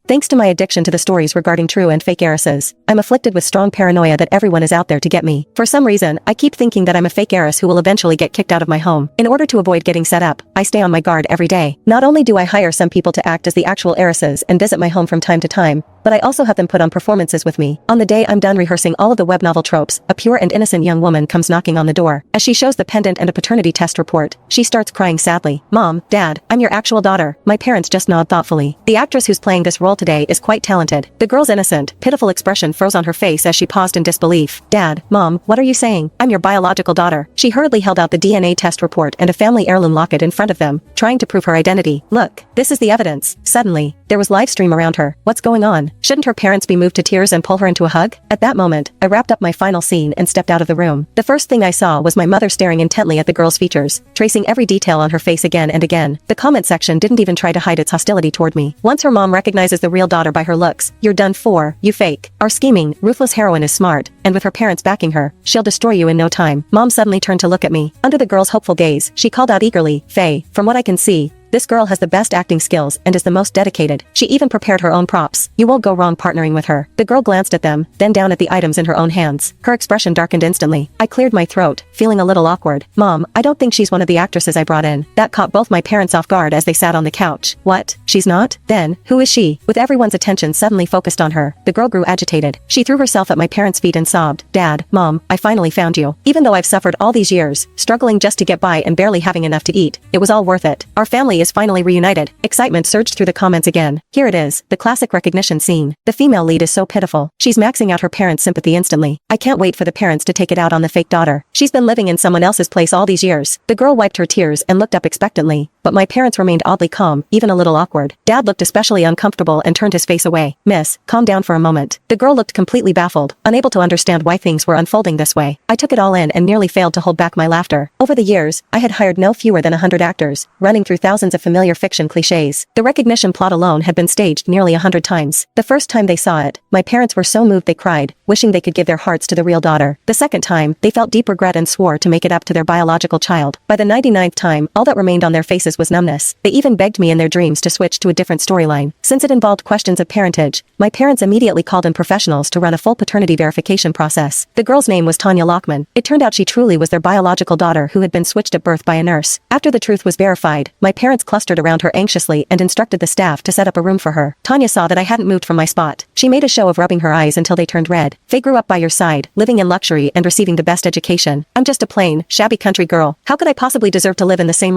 Thanks to my addiction to the stories regarding true and fake heiresses, I'm afflicted with strong paranoia that everyone is out there to get me. For some reason, I keep thinking that I'm a fake heiress who will eventually get kicked out of my home. In order to avoid getting set up, I stay on my guard every day. Not only do I hire some people to act as the actual heiresses and visit my home from time to time, but I also have them put on performances with me. On the day I'm done rehearsing all of the web novel tropes, a pure and innocent young woman comes knocking on the door. As she shows the pendant and a paternity test report, she starts crying sadly. "Mom, Dad, I'm your actual daughter." My parents just nod thoughtfully. The actress who's playing this role today is quite talented. The girl's innocent, pitiful expression froze on her face as she paused in disbelief. "Dad, Mom, what are you saying? I'm your biological daughter." She hurriedly held out the DNA test report and a family heirloom locket in front of them, trying to prove her identity. "Look, this is the evidence." Suddenly, there was live stream around her. What's going on? Shouldn't her parents be moved to tears and pull her into a hug? At that moment, I wrapped up my final scene and stepped out of the room. The first thing I saw was my mother staring intently at the girl's features, tracing every detail on her face again and again. The comment section didn't even try to hide its hostility toward me. Once her mom recognizes the real daughter by her looks, "You're done for, you fake." Our scheming, ruthless heroine is smart, and with her parents backing her, she'll destroy you in no time. Mom suddenly turned to look at me. Under the girl's hopeful gaze, she called out eagerly, "Faye, from what I can see, this girl has the best acting skills and is the most dedicated." She even prepared her own props. You won't go wrong partnering with her. The girl glanced at them, then down at the items in her own hands. Her expression darkened instantly. I cleared my throat, feeling a little awkward. "Mom, I don't think she's one of the actresses I brought in." That caught both my parents off guard as they sat on the couch. "What? She's not? Then, who is she?" With everyone's attention suddenly focused on her, the girl grew agitated. She threw herself at my parents' feet and sobbed, "Dad, Mom, I finally found you. Even though I've suffered all these years, struggling just to get by and barely having enough to eat, it was all worth it. Our family is finally reunited." Excitement surged through the comments again. Here it is, the classic recognition scene. The female lead is so pitiful. She's maxing out her parents' sympathy instantly. I can't wait for the parents to take it out on the fake daughter. She's been living in someone else's place all these years. The girl wiped her tears and looked up expectantly, but my parents remained oddly calm, even a little awkward. Dad looked especially uncomfortable and turned his face away. "Miss, calm down for a moment." The girl looked completely baffled, unable to understand why things were unfolding this way. I took it all in and nearly failed to hold back my laughter. Over the years, I had hired no fewer than 100 actors, running through thousands of familiar fiction cliches. The recognition plot alone had been staged nearly 100 times. The first time they saw it, my parents were so moved they cried, wishing they could give their hearts to the real daughter. The second time, they felt deep regret and swore to make it up to their biological child. By the 99th time, all that remained on their faces was numbness. They even begged me in their dreams to switch to a different storyline. Since it involved questions of parentage, my parents immediately called in professionals to run a full paternity verification process. The girl's name was Tanya Lockman. It turned out she truly was their biological daughter who had been switched at birth by a nurse. After the truth was verified, my parents clustered around her anxiously and instructed the staff to set up a room for her. Tanya saw that I hadn't moved from my spot. She made a show of rubbing her eyes until they turned red. "Faye grew up by your side, living in luxury and receiving the best education. I'm just a plain, shabby country girl. How could I possibly deserve to live in the same